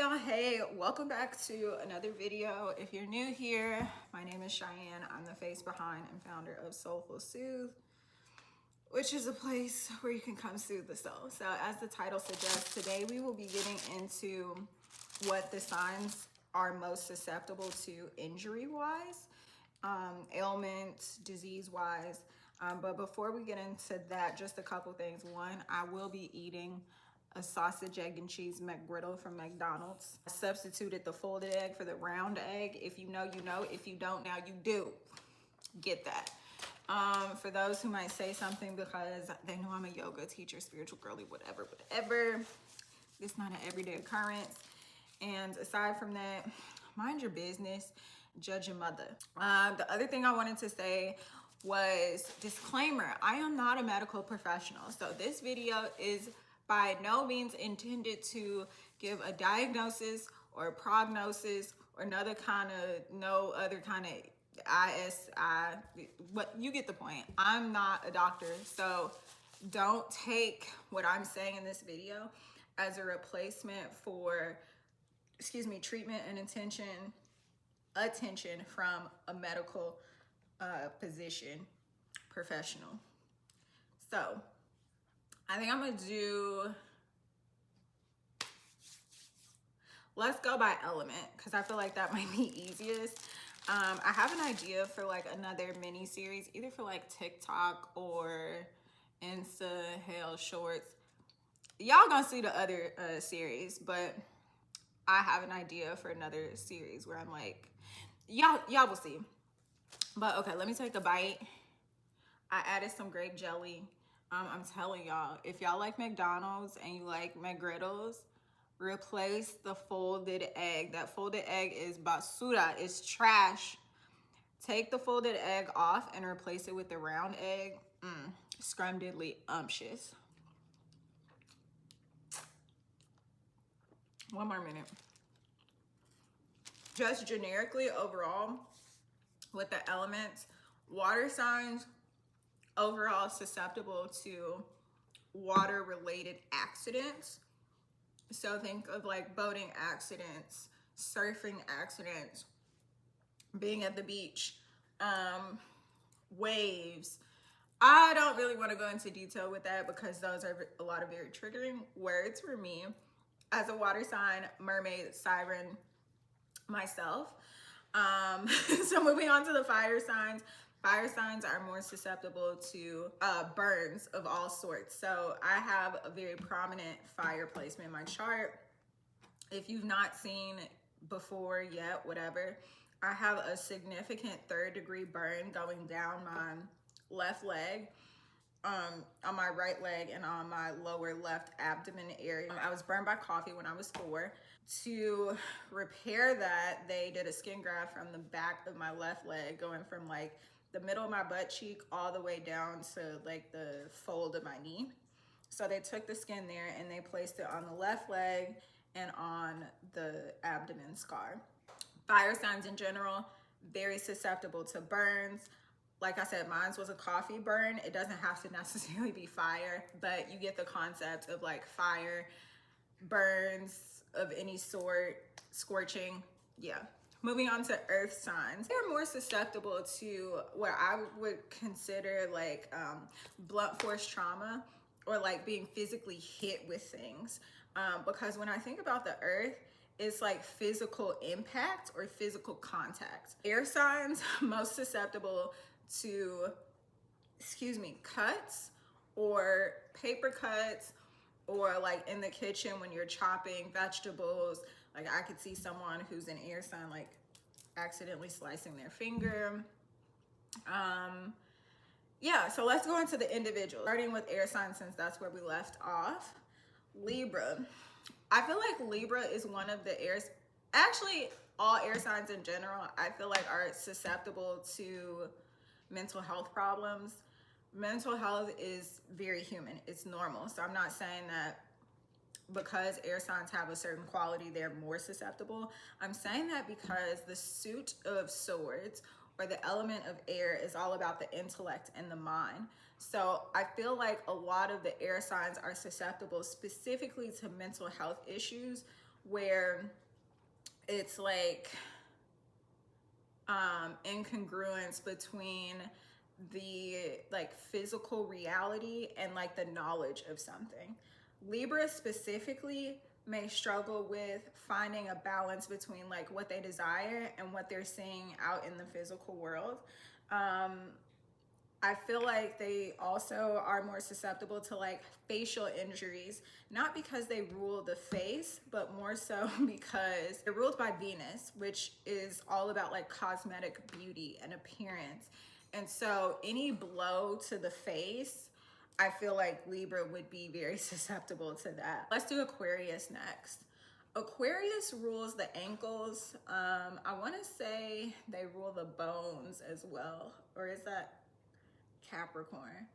y'all, hey, welcome back to another video. If you're new here, my name is Cheyenne. I'm the face behind and founder of Soulful Soothe, which is a place where you can come soothe the soul. So as the title suggests, today we will be getting into what the signs are most susceptible to injury-wise, ailments, disease-wise. But before we get into that, just a couple things. One, I will be eating a sausage, egg, and cheese McGriddle from McDonald's. I substituted the folded egg for the round egg. If you know, you know. If you don't, now you do. Get that. For those who might say something because they know I'm a yoga teacher, spiritual girly, whatever. It's not an everyday occurrence. And aside from that, mind your business, judge your mother. The other thing I wanted to say was disclaimer, I am not a medical professional. So this video is by no means intended to give a diagnosis or a prognosis or no other kind of ISI, but you get the point. I'm not a doctor, so don't take what I'm saying in this video as a replacement for, treatment and attention from a medical professional. So I think I'm gonna let's go by element because I feel like that might be easiest. I have an idea for like another mini series, either for like TikTok or Insta Hell Shorts. Y'all gonna see the other series, but I have an idea for another series where I'm like, y'all will see. But okay, let me take a bite. I added some grape jelly. I'm telling y'all, if y'all like McDonald's and you like McGriddles, replace the folded egg. That folded egg is basura, it's trash. Take the folded egg off and replace it with the round egg. Scrumdiddly umptious. One more minute. Just generically overall, with the elements, water signs, overall susceptible to water-related accidents. So think of like boating accidents, surfing accidents, being at the beach, waves. I don't really want to go into detail with that because those are a lot of very triggering words for me as a water sign, mermaid, siren, myself. So moving on to the fire signs. Fire signs are more susceptible to burns of all sorts. So I have a very prominent fire placement in my chart. If you've not seen before yet, whatever, I have a significant 3rd-degree burn going down my left leg, on my right leg, and on my lower left abdomen area. I was burned by coffee when I was 4. To repair that, they did a skin graft from the back of my left leg, going from like the middle of my butt cheek all the way down to like the fold of my knee. So they took the skin there and they placed it on the left leg and on the abdomen scar. Fire signs in general, very susceptible to burns. Like I said, mine was a coffee burn. It doesn't have to necessarily be fire, but you get the concept of like fire, burns of any sort, scorching, yeah. Moving on to earth signs. They're more susceptible to what I would consider like blunt force trauma or like being physically hit with things. Because when I think about the earth, it's like physical impact or physical contact. Air signs, most susceptible to, cuts or paper cuts, or like in the kitchen when you're chopping vegetables. Like I could see someone who's an air sign like accidentally slicing their finger. Yeah, so let's go into the individual. Starting with air signs since that's where we left off. Libra. I feel like Libra is one of the airs, actually all air signs in general, I feel like are susceptible to mental health problems. Mental health is very human, it's normal. So I'm not saying that because air signs have a certain quality, they're more susceptible. I'm saying that because the suit of swords, or the element of air, is all about the intellect and the mind. So I feel like a lot of the air signs are susceptible specifically to mental health issues where it's like incongruence between the like physical reality and like the knowledge of something. Libra specifically may struggle with finding a balance between like what they desire and what they're seeing out in the physical world. I feel like they also are more susceptible to like facial injuries, not because they rule the face, but more so because they're ruled by Venus, which is all about like cosmetic beauty and appearance. And so any blow to the face, I feel like Libra would be very susceptible to that. Let's do Aquarius next. Aquarius rules the ankles. I want to say they rule the bones as well, or is that Capricorn?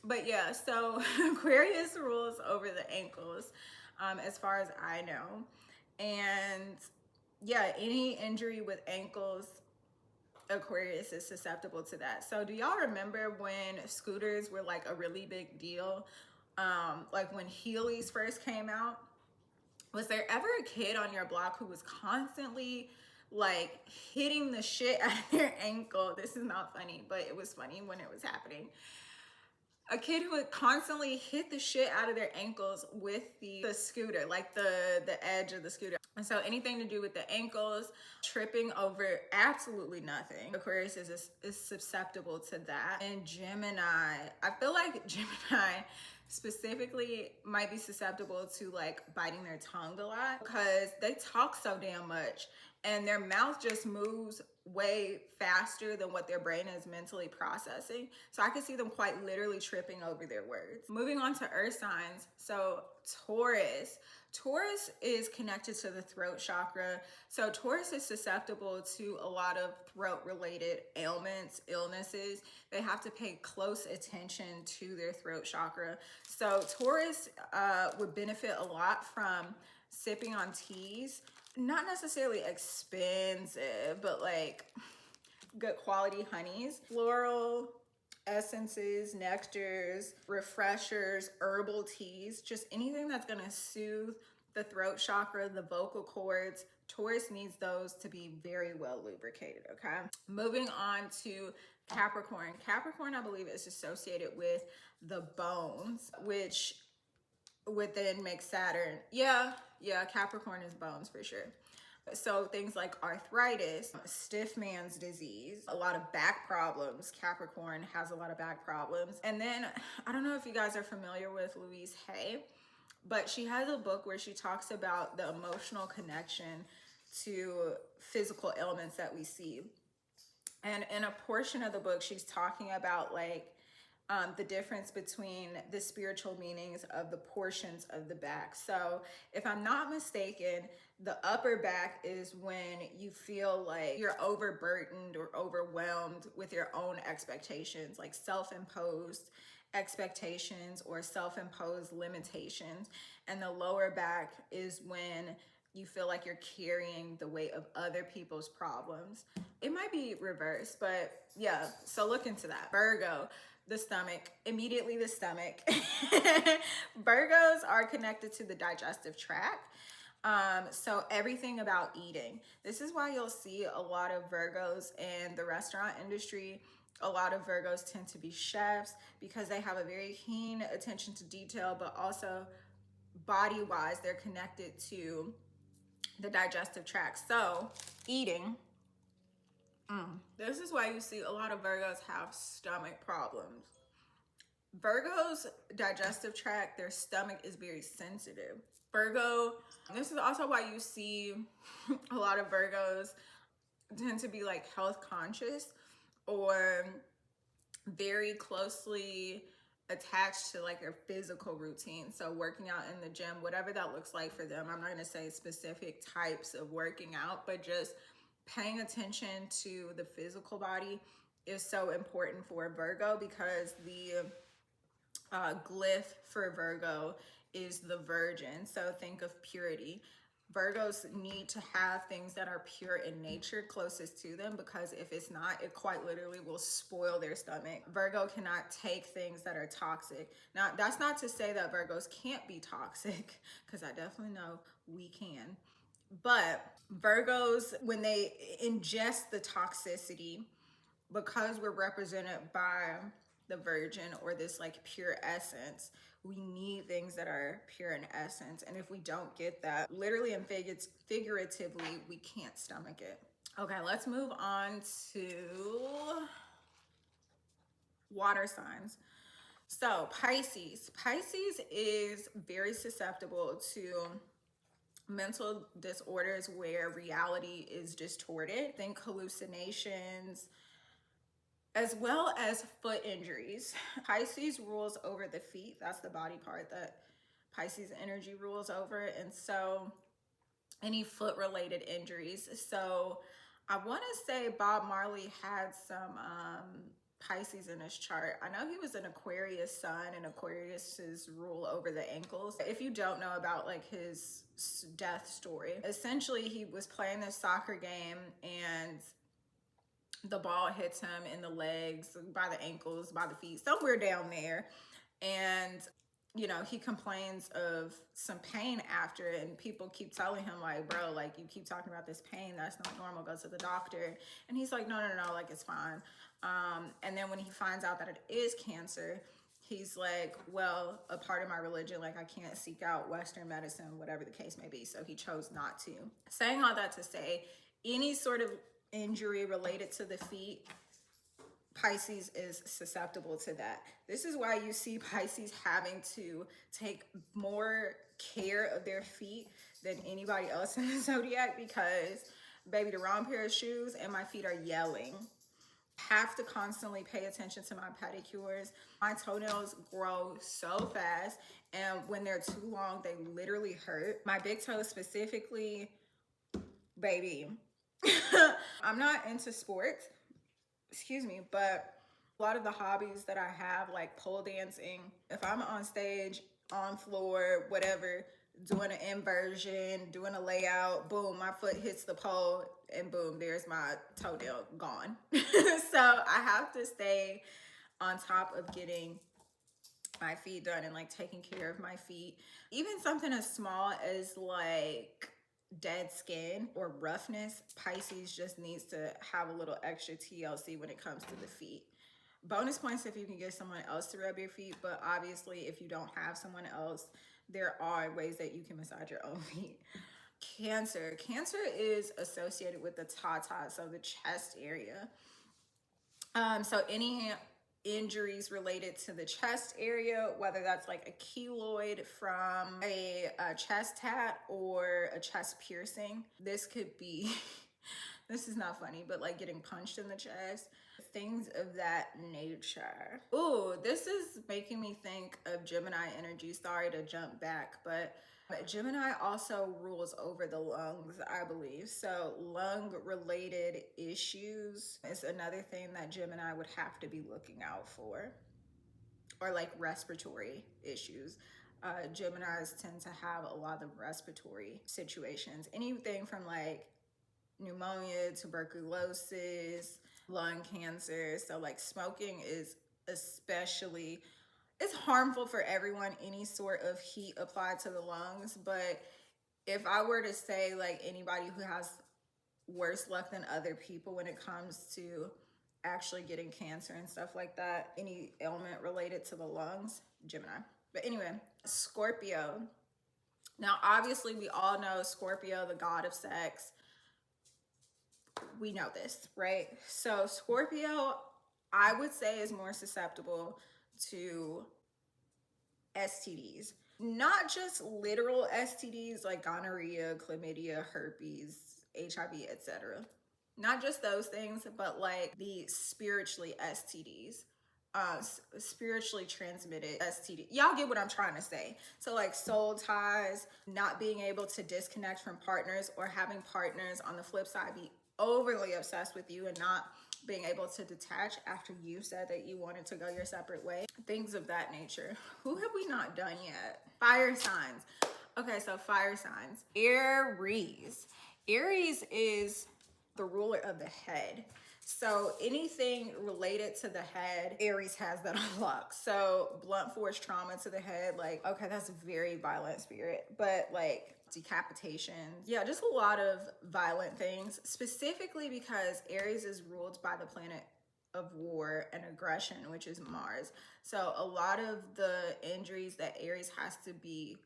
But yeah, so Aquarius rules over the ankles, as far as I know. And yeah, any injury with ankles, Aquarius is susceptible to that. So do y'all remember when scooters were like a really big deal? Like when Heelys first came out? Was there ever a kid on your block who was constantly like hitting the shit out of their ankle? This is not funny, but it was funny when it was happening. A kid who would constantly hit the shit out of their ankles with the scooter, like the edge of the scooter. And so anything to do with the ankles, tripping over absolutely nothing, Aquarius is susceptible to that. And Gemini, I feel like Gemini specifically might be susceptible to like biting their tongue a lot because they talk so damn much and their mouth just moves way faster than what their brain is mentally processing. So I could see them quite literally tripping over their words. Moving on to earth signs. So Taurus. Taurus is connected to the throat chakra. So Taurus is susceptible to a lot of throat related ailments, illnesses. They have to pay close attention to their throat chakra. So Taurus would benefit a lot from sipping on teas, not necessarily expensive, but like good quality honeys, floral essences, nectars, refreshers, herbal teas, just anything that's gonna soothe the throat chakra, the vocal cords. Taurus needs those to be very well lubricated, okay? Moving on to Capricorn. Capricorn, I believe, is associated with the bones, which would then make Saturn. Yeah, Capricorn is bones for sure. So things like arthritis, stiff man's disease, a lot of back problems. Capricorn has a lot of back problems. And then, I don't know if you guys are familiar with Louise Hay, but she has a book where she talks about the emotional connection to physical ailments that we see. And in a portion of the book, she's talking about like the difference between the spiritual meanings of the portions of the back. So if I'm not mistaken, the upper back is when you feel like you're overburdened or overwhelmed with your own expectations, like self-imposed expectations or self-imposed limitations. And the lower back is when you feel like you're carrying the weight of other people's problems. It might be reversed, but yeah, so look into that. Virgo, the stomach, immediately the stomach. Virgos are connected to the digestive tract. So everything about eating. This is why you'll see a lot of Virgos in the restaurant industry. A lot of Virgos tend to be chefs because they have a very keen attention to detail, but also body-wise, they're connected to the digestive tract. So eating, this is why you see a lot of Virgos have stomach problems. Virgo's digestive tract, their stomach is very sensitive. Virgo, this is also why you see a lot of Virgos tend to be like health conscious or very closely attached to like their physical routine. So working out in the gym, whatever that looks like for them. I'm not gonna say specific types of working out, but just paying attention to the physical body is so important for Virgo because the glyph for Virgo is the Virgin. So think of purity. Virgos need to have things that are pure in nature closest to them because if it's not, it quite literally will spoil their stomach. Virgo cannot take things that are toxic. Now, that's not to say that Virgos can't be toxic because I definitely know we can. But Virgos, when they ingest the toxicity, because we're represented by the virgin or this like pure essence, we need things that are pure in essence. And if we don't get that, literally and figuratively, we can't stomach it. Okay, let's move on to water signs. So Pisces. Pisces is very susceptible to mental disorders where reality is distorted. Think hallucinations, as well as foot injuries. Pisces rules over the feet. That's the body part that Pisces energy rules over. And so any foot related injuries. So I want to say Bob Marley had some Pisces in his chart. I know he was an Aquarius sun, and Aquarius's rule over the ankles. If you don't know about like his death story, essentially he was playing this soccer game and the ball hits him in the legs, by the ankles, by the feet, somewhere down there. And you know, he complains of some pain after it, and people keep telling him like, bro, like you keep talking about this pain, that's not normal, go to the doctor. And he's like, no, like it's fine. And then when he finds out that it is cancer, he's like, well, a part of my religion, like I can't seek out Western medicine, whatever the case may be. So he chose not to. Saying all that to say, any sort of injury related to the feet, Pisces is susceptible to that. This is why you see Pisces having to take more care of their feet than anybody else in the zodiac, because baby, the wrong pair of shoes and my feet are yelling. Have to constantly pay attention to my pedicures. My toenails grow so fast, and when they're too long, they literally hurt. My big toe specifically, baby. I'm not into sports, excuse me, but a lot of the hobbies that I have, like pole dancing, if I'm on stage, on floor, whatever, doing an inversion, doing a layout, boom, my foot hits the pole and boom, there's my toenail gone. So I have to stay on top of getting my feet done and like taking care of my feet. Even something as small as like dead skin or roughness, Pisces just needs to have a little extra TLC when it comes to the feet. Bonus points if you can get someone else to rub your feet, but obviously if you don't have someone else, there are ways that you can massage your own feet. Cancer. Cancer is associated with the tata, so the chest area. So any injuries related to the chest area, whether that's like a keloid from a chest tat or a chest piercing. This could be, this is not funny, but like getting punched in the chest, things of that nature. Ooh, this is making me think of Gemini energy. Sorry to jump back, but Gemini also rules over the lungs, I believe. So lung related issues is another thing that Gemini would have to be looking out for, or like respiratory issues. Geminis tend to have a lot of respiratory situations, anything from like pneumonia, tuberculosis, lung cancer. So like smoking is especially, it's harmful for everyone, any sort of heat applied to the lungs. But if I were to say like anybody who has worse luck than other people when it comes to actually getting cancer and stuff like that, any ailment related to the lungs, Gemini. But anyway, Scorpio. Now, obviously we all know Scorpio, the god of sex. We know this, right? So Scorpio, I would say, is more susceptible to STDs. Not just literal STDs like gonorrhea, chlamydia, herpes, HIV, etc. Not just those things, but like the spiritually STDs, spiritually transmitted STD. Y'all get what I'm trying to say. So like soul ties, not being able to disconnect from partners, or having partners on the flip side be overly obsessed with you and not being able to detach after you said that you wanted to go your separate way. Things of that nature. Who have we not done yet? Fire signs. Okay, so fire signs. Aries. Aries is the ruler of the head. So anything related to the head, Aries has that unlocked. So blunt force trauma to the head, like, okay, that's a very violent spirit, but like decapitation. Yeah, just a lot of violent things, specifically because Aries is ruled by the planet of war and aggression, which is Mars. So a lot of the injuries that Aries has to be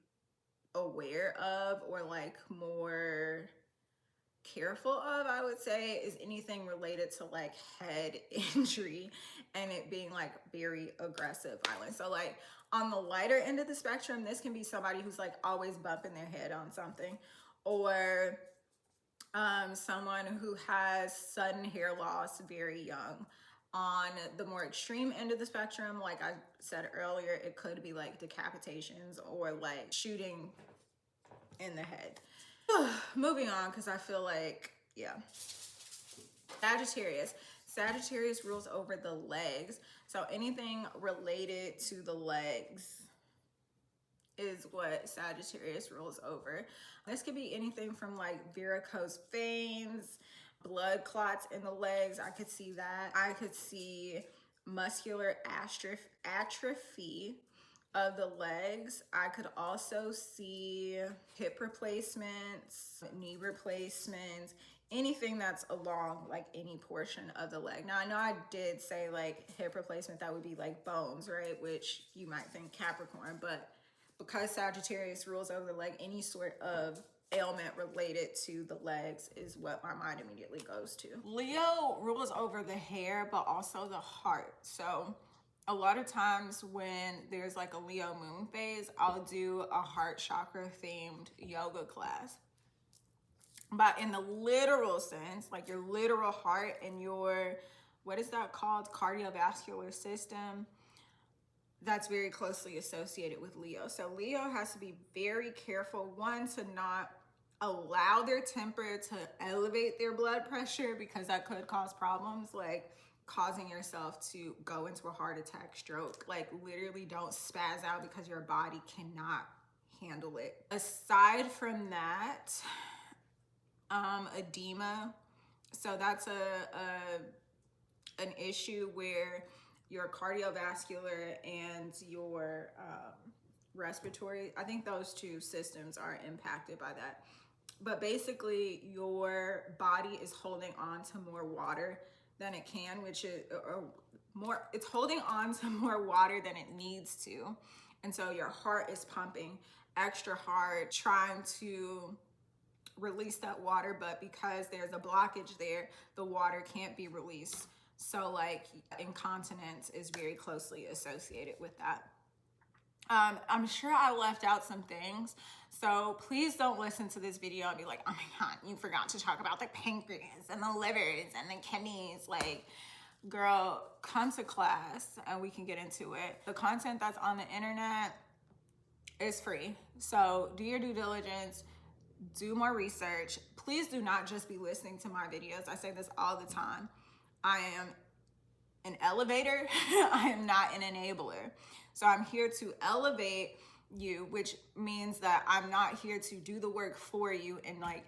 aware of, or like more careful of, I would say, is anything related to like head injury and it being like very aggressive violence. So like on the lighter end of the spectrum, this can be somebody who's like always bumping their head on something, or someone who has sudden hair loss very young. On the more extreme end of the spectrum, like I said earlier, it could be like decapitations or like shooting in the head. Moving on, because I feel like, yeah. Sagittarius. Sagittarius rules over the legs. So anything related to the legs is what Sagittarius rules over. This could be anything from like varicose veins, blood clots in the legs. I could see that. I could see muscular atrophy of the legs. I could also see hip replacements, knee replacements, anything that's along like any portion of the leg. Now I know I did say like hip replacement, that would be like bones, right? Which you might think Capricorn, but because Sagittarius rules over the leg, any sort of ailment related to the legs is what my mind immediately goes to. Leo rules over the hair, but also the heart. So a lot of times when there's like a Leo moon phase, I'll do a heart chakra themed yoga class. But in the literal sense, like your literal heart and your, what is that called? Cardiovascular system, that's very closely associated with Leo. So Leo has to be very careful, one, to not allow their temper to elevate their blood pressure, because that could cause problems, like causing yourself to go into a heart attack, stroke. Like literally don't spaz out because your body cannot handle it. Aside from that, edema. So that's an issue where your cardiovascular and your respiratory, I think those two systems are impacted by that. But basically your body is holding on to more water than it can, which is it's holding on to more water than it needs to. And so your heart is pumping extra hard, trying to release that water, but because there's a blockage there, the water can't be released. So like incontinence is very closely associated with that. I'm sure I left out some things, so please don't listen to this video and be like, oh my God, you forgot to talk about the pancreas and the livers and the kidneys. Like, girl, come to class and we can get into it. The content that's on the internet is free, so do your due diligence, do more research. Please do not just be listening to my videos. I say this all the time. I am an elevator. I am not an enabler. So I'm here to elevate you, which means that I'm not here to do the work for you and like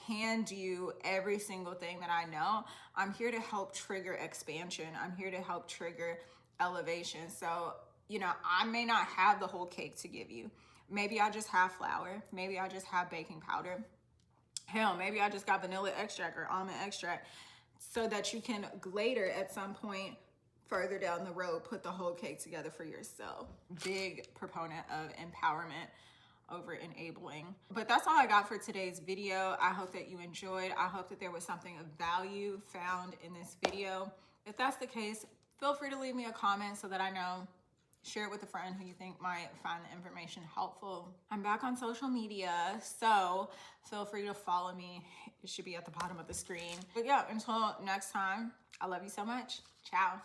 hand you every single thing that I know. I'm here to help trigger expansion. I'm here to help trigger elevation. So, you know, I may not have the whole cake to give you. Maybe I just have flour. Maybe I just have baking powder. Hell, maybe I just got vanilla extract or almond extract, so that you can later at some point further down the road put the whole cake together for yourself. Big proponent of empowerment over enabling. But that's all I got for today's video. I hope that you enjoyed. I hope that there was something of value found in this video. If that's the case, feel free to leave me a comment so that I know. Share it with a friend who you think might find the information helpful. I'm back on social media, so feel free to follow me. It should be at the bottom of the screen. But yeah, until next time, I love you so much. Ciao.